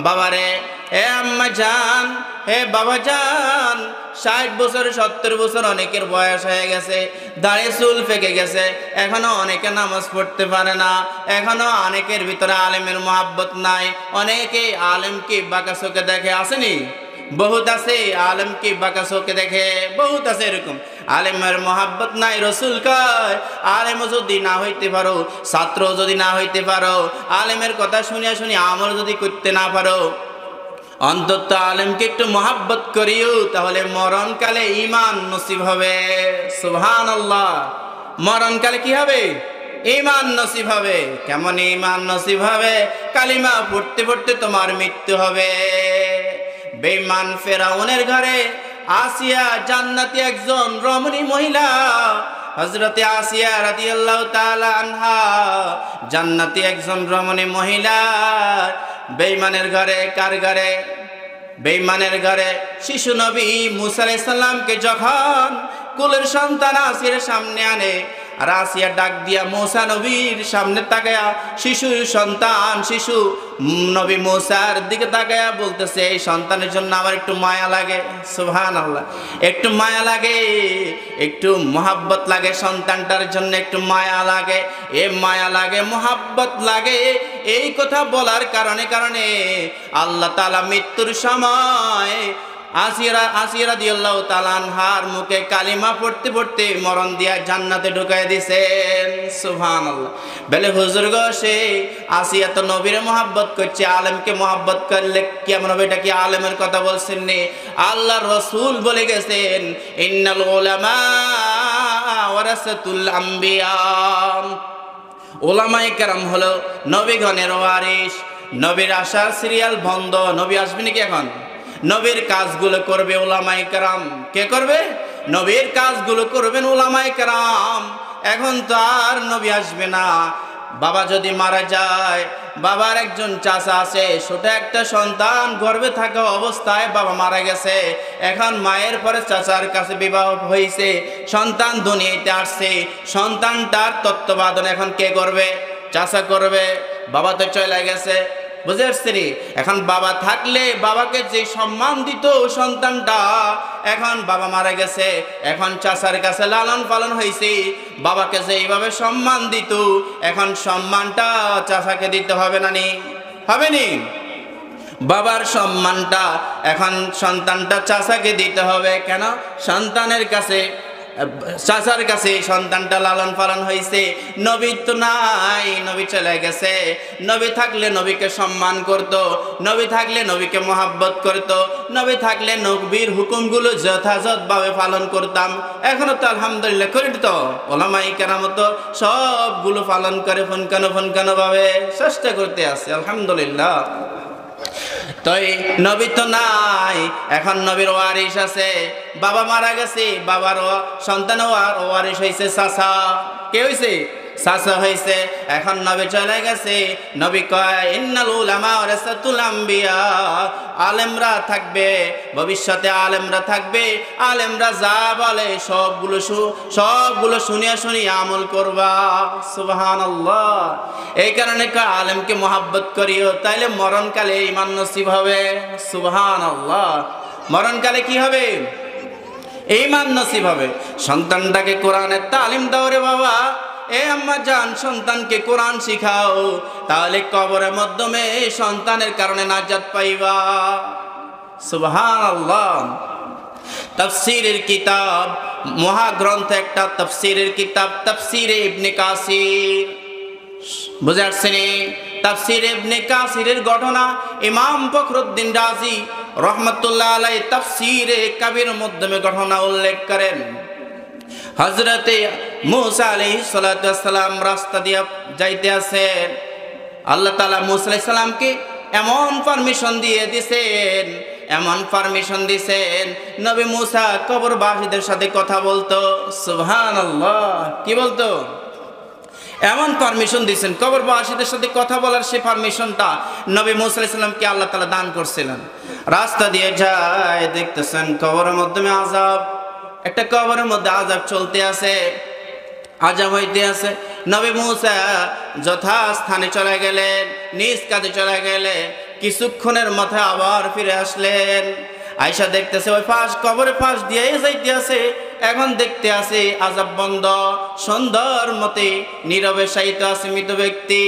বাবারে, হে আম্মা জান, হে বাবা জান, 60 বছর 70 বছর অনেকের বয়স হয়ে গেছে, দাড়ি চুল পেকে গেছে, এখনো অনেকে নামাজ পড়তে পারে না, এখনো অনেকের ভিতরে আলেমের মহাব্বত নাই। অনেকে আলেমকে বাঁকা চোখে দেখে, আসেনি? বহুত আছে আলেমকে বাঁকা চোখে দেখে, বহুত আছে এরকম। আলেমের মহাব্বত নাই। রাসূল কয় আলেম যদি না হইতে পারো, ছাত্র যদি না হইতে পারো, আলেমের কথা শুনিয়া শুনিয়া আমল যদি করতে না পারো, অন্তত আলেমকে একটু মহাব্বত করিও, তাহলে মরণকালে ঈমান নসিব হবে। সুবহানাল্লাহ। মরণকালে কি হবে? ঈমান নসিব হবে। কেমন ঈমান নসিব হবে? কালিমা পড়তে পড়তে তোমার মৃত্যু হবে। বেঈমান ফেরাউনের ঘরে আসিয়া জান্নাতি একজন রমণী মহিলা, হযরতে আসিয়া রাদিয়াল্লাহু তাআলা আনহা, জান্নাতি একজন রমণী মহিলা। বেঈমানের ঘরে, কার ঘরে? বেঈমানের ঘরে। শিশু নবী মুসা আলাইহিস সালামকে যখন কুলের সন্তান আসিয়ার সামনে আনে, আর আসিয়া ডাক দিয়া মুসা নবীর সামনে তাকায়া, শিশু সন্তান, শিশু নবী মুসার দিকে তাকায়া বলতেছে, এই সন্তানের জন্য আমার একটু মায়া লাগে। সুবহানাল্লাহ। একটু মায়া লাগে, একটু মহাব্বত লাগে, সন্তানটার জন্য একটু মায়া লাগে। এ মায়া লাগে, মহাব্বত লাগে, এই কথা বলার কারণে আল্লাহ তাআলা মৃত্যুর সময় আসিয়া রাদিয়াল্লাহু তাআলা আনহার মুখে কালিমা পড়তে পড়তে মরণ দিয়া জান্নাতে ঢুকাই দিয়েছেন। সুবহানাল্লাহ। বলে হুজুর গো, সে আসিয়া তো নবীর মহব্বত করছে, আলেমকে মহব্বত করলে কেমন হবে? এটা কি আলেমের কথা বলছেন নি? আল্লাহর রাসূল বলে গেছেন, ইন্নাল উলামা ওয়ারাসাতুল আম্বিয়া, উলামায়ে কেরাম হলো নবীগণের ওয়ারিস। নবীর আসার সিরিয়াল বন্ধ। নবী আসবে নাকি এখন? নবীর কাজগুলো করবে উলামায়ে কেরাম। কে করবে? নবীর কাজগুলো করবেন উলামায়ে কেরাম। এখন তো আর নবী আসবে না। বাবা যদি মারা যায়, বাবার একজন চাচা আছে, ছোট একটা সন্তান গর্ভে থাকা অবস্থায় বাবা মারা গেছে, এখন মায়ের পরে চাচার কাছে বিবাহ হয়েছে, সন্তান দুনিয়াতে আসছে, সন্তানটার তত্ত্বাবধান এখন কে করবে? চাচা করবে। বাবা তো চলে গেছে, বুঝে আসছি। এখন বাবা থাকলে বাবাকে যে সম্মান দিত সন্তানটা, এখন বাবা মারা গেছে, এখন চাচার কাছে লালন পালন হয়েছে, বাবাকে যে এইভাবে সম্মান দিত, এখন সম্মানটা চাচাকে দিতে হবে না? নি হবে নি? বাবার সম্মানটা এখন সন্তানটা চাচাকে দিতে হবে। কেন? সন্তানের কাছে, চাচার কাছে সন্তানটা লালন পালন হয়েছে। নবী তো নাই, নবী চলে গেছে। নবী থাকলে নবীকে সম্মান করত, নবী থাকলে নবীকে মহাব্বত করত, নবী থাকলে নবীর হুকুমগুলো যথাযথভাবে পালন করতাম। এখনো তো আলহামদুলিল্লাহ করি তো। ওলামায়ে কেরাম তো সবগুলো পালন করে, ফনকানো ভাবে চেষ্টা করতে আছে, আলহামদুলিল্লাহ। তো নবী তো নাই, এখন নবীর ওয়ারিস আছে। বাবা মারা গেছে, বাবার সন্তান ওয়ারিস হয়েছে চাচা। কে হয়েছে? চাচা হয়েছে। এখন নবী চলে গেছে। নবী কয় ইন্নাল উলামা ওয়ারাসাতুল আম্বিয়া, আলেমরা থাকবে ভবিষ্যতে, আলেমরা থাকবে। আলেমরা যা বলে সবগুলো শুনিয়া শুনিয়া আমল করবা। সুবহানাল্লাহ। এই কারণে আলেমকে মহাব্বত করিও, তাইলে মরণকালে ঈমান নসিব হবে। সুবহানাল্লাহ। মরণকালে কি হবে? ঈমান নসিব হবে। সন্তানটাকে কোরআনের তালিম দাও রে বাবা। এ আম্মা জান, সন্তানকে কোরআন শিখাও, তাহলে কবরের মাধ্যমে সন্তানের কারণে নাজাত পাইবা। সুবহানাল্লাহ। তাফসীরের কিতাব, মহাগ্রন্থ একটা তাফসীরের কিতাব, তাফসীরে ইবনে কাসির। বুঝে আসছেন? তাফসীরে ইবনে কাসিরের ঘটনা ইমাম ফখরুদ্দীন রাজি রহমাতুল্লাহ আলাইহি তাফসীরে কবির মাধ্যমে ঘটনা উল্লেখ করেন। হযরতে মূসা আলাইহিস সালাতু ওয়াস সালাম রাস্তা দিয়ে যাইতে আছেন। আল্লাহ তাআলা মূসা আলাইহিস সালামকে এমন পারমিশন দিয়ে দিয়েছেন, এমন পারমিশন দিয়েছেন, নবী মূসা কবরবাসীদের সাথে কথা বলতো। সুবহানাল্লাহ। কি বলতো? এমন পারমিশন দিয়েছেন, কবরবাসীদের সাথে কথা বলার সেই পারমিশনটা নবী মূসা আলাইহিস সালামকে আল্লাহ তাআলা দান করছিলেন। রাস্তা দিয়ে যায়, দেখতেছেন কবরের মাধ্যমে আযাব, একটা কবরের মধ্যে আযাব চলতে আছে, আযাব হইতে আছে। নবী মূসা যথাস্থানে চলে গেলেন, নিজ কাজে চলে গেলেন। কিছুক্ষণের মাথায় আবার ফিরে আসলেন। আয়েশা দেখতেছে ওই পাশ, কবরের পাশ দিয়ে যাইতে আছে। এখন দেখতে আছে আযাব বন্ধ, সুন্দর মতে নীরবে শায়িত আছে মৃত ব্যক্তি।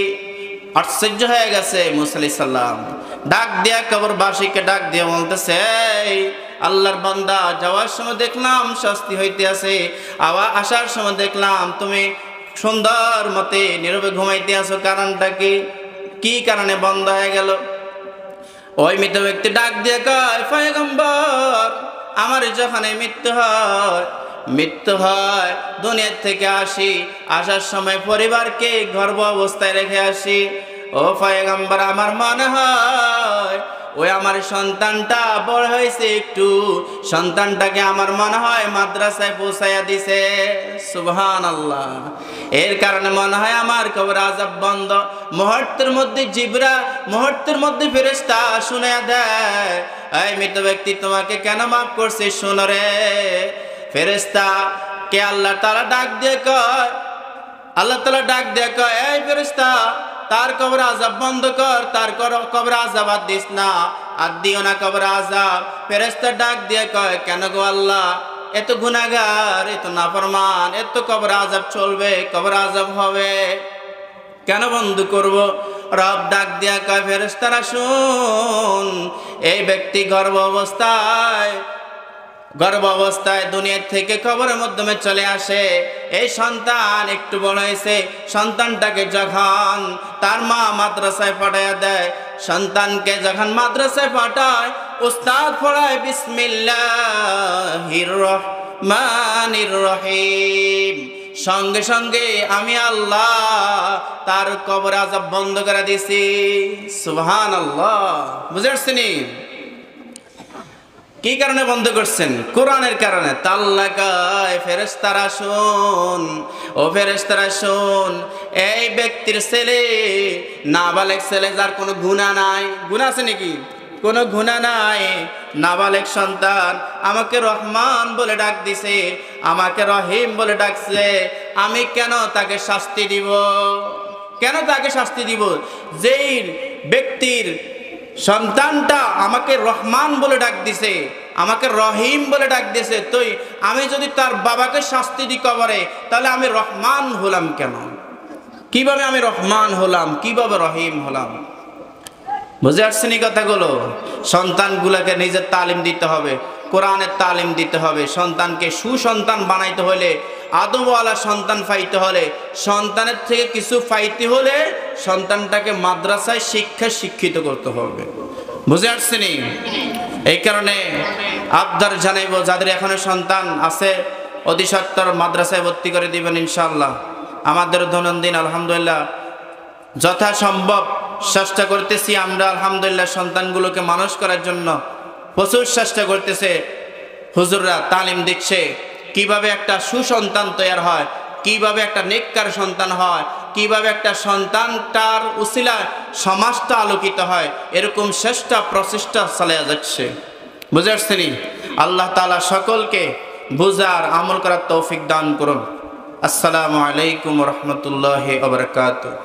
আশ্চর্য হয়ে গেছে মূসা আলাইহিস সালাম। ডাক দিয়া কবরবাসীকে ডাক দিয়ে বলতেছে, আল্লাহর বান্দা, যাওয়ার সময় দেখলাম শাস্তি হইতে আছে, আবার আসার সময় দেখলাম তুমি সুন্দর মতে নীরবে ঘুমাইতে আছো, কারণটা কি কারণে বন্ধ হয়ে গেল? ওই মৃত ব্যক্তি ডাক দিয়ে কয়, পয়গম্বর, আমার যখন মৃত্যু হয় দুনিয়া থেকে আসি, আসার সময় পরিবারকে গর্ভ অবস্থায় রেখে আসি। ও পয়গম্বর, আমার মনে হয় ওই আমার সন্তানটা বড় হয়েছে একটু, সন্তানটাকে আমার মনে হয় মাদ্রাসায় পৌঁছাইয়া দিছে। সুবহানাল্লাহ। এর কারণে মনে হয় আমার কবর আযাব বন্ধ। মুহূর্তের মধ্যে জিবরাইল, মুহূর্তের মধ্যে ফেরেশতা শুনাইয়া দেয়, এই মৃত ব্যক্তি তোমাকে কেন মাফ করছে শোনো রে। ফেরেশতা কে আল্লাহ তাআলা ডাক দিয়ে কয়, এই ফেরেশতা, তার কবর আযাব বন্ধ কর, তার কবর আযাব আর দিস না, আর দিও না কবর আযাব। ফেরেশতা ডাক দিয়ে কয়, কেন গো আল্লাহ, এত গুনাহগার, এত নাফরমান, এত কবর আযাব চলবে, কবর আযাব হবে, কেন বন্ধ করব? রব ডাক দিয়া কয়, ফেরেশতারা শুন, এই ব্যক্তি গর্ভ অবস্থায় দুনিয়া থেকে কবরের মাধ্যমে চলে আসে। এই সন্তান একটু বড় হয়েছে, সন্তানটাকে যখন তার মা মাদ্রাসায় পাঠাইয়া দেয়, সন্তানকে যখন মাদ্রাসায় পাঠায়, উস্তাদ পড়ায় বিসমিল্লাহির রহমানির রহিম, সঙ্গে সঙ্গে আমি আল্লাহ তার কবর আযাব বন্ধ করে দিছি। সুবহানাল্লাহ। বুঝতে পারছেন কি কারণে বন্ধ করছেন? কোরআনের কারণে। তাল্লাকায় ফেরেশতারা শুন, ও ফেরেশতারা শুন, এই ব্যক্তির ছেলে, নাবালেগ ছেলে, যার কোনো গুনাহ নাই, গুনাহ আছে নাকি? কোনো গুনাহ নাই, নাবালেগ সন্তান, আমাকে রহমান বলে ডাক দিছে, আমাকে রহিম বলে ডাকছে, আমি কেন তাকে শাস্তি দিব? কেন তাকে শাস্তি দিব? যেই ব্যক্তির সন্তানটা আমাকে রহমান বলে ডাক দিছে, আমাকে রহিম বলে ডাক দিছে, তো আমি যদি তার বাবাকে শাস্তি দিই কবরে, তাহলে আমি রহমান হলাম কেন? কিভাবে আমি রহমান হলাম, কিভাবে রহিম হলাম? বুঝে আসছেন এই কথাগুলো? সন্তানগুলোকে নিজের তালিম দিতে হবে, কোরআনের তালিম দিতে হবে। সন্তানকে সুসন্তান বানাইতে হলে, আদবওয়ালা সন্তান পাইতে হলে, সন্তানের থেকে কিছু পাইতে হলে সন্তানটাকে মাদ্রাসায় শিক্ষিত করতে হবে। বুঝে আসছেন? এই কারণে আবদার জানাইব, যাদের এখনো সন্তান আছে অতি সত্বর মাদ্রাসায় ভর্তি করে দিবেন ইনশাআল্লাহ। আমাদের দৈনন্দিন আলহামদুলিল্লাহ যথাসম্ভব চেষ্টা করতেছি আমরা আলহামদুলিল্লাহ সন্তানগুলোকে মানুষ করার জন্য প্রচুর চেষ্টা করতেছে। হুজুররা তালিম দিচ্ছে কিভাবে একটা সুসন্তান তৈরি হয়, কিভাবে একটা নেককার সন্তান হয়, কিভাবে একটা সন্তানটার উসিলায় সমাজটা আলোকিত হয়। এরকম চেষ্টা প্রচেষ্টা চালিয়ে যাচ্ছে। বুঝতে পারছেন? আল্লাহ তাআলা সকলকে বুঝার আমল করার তৌফিক দান করুন। আসসালামু আলাইকুম ওয়া রাহমাতুল্লাহি ওয়া বারাকাতুহু।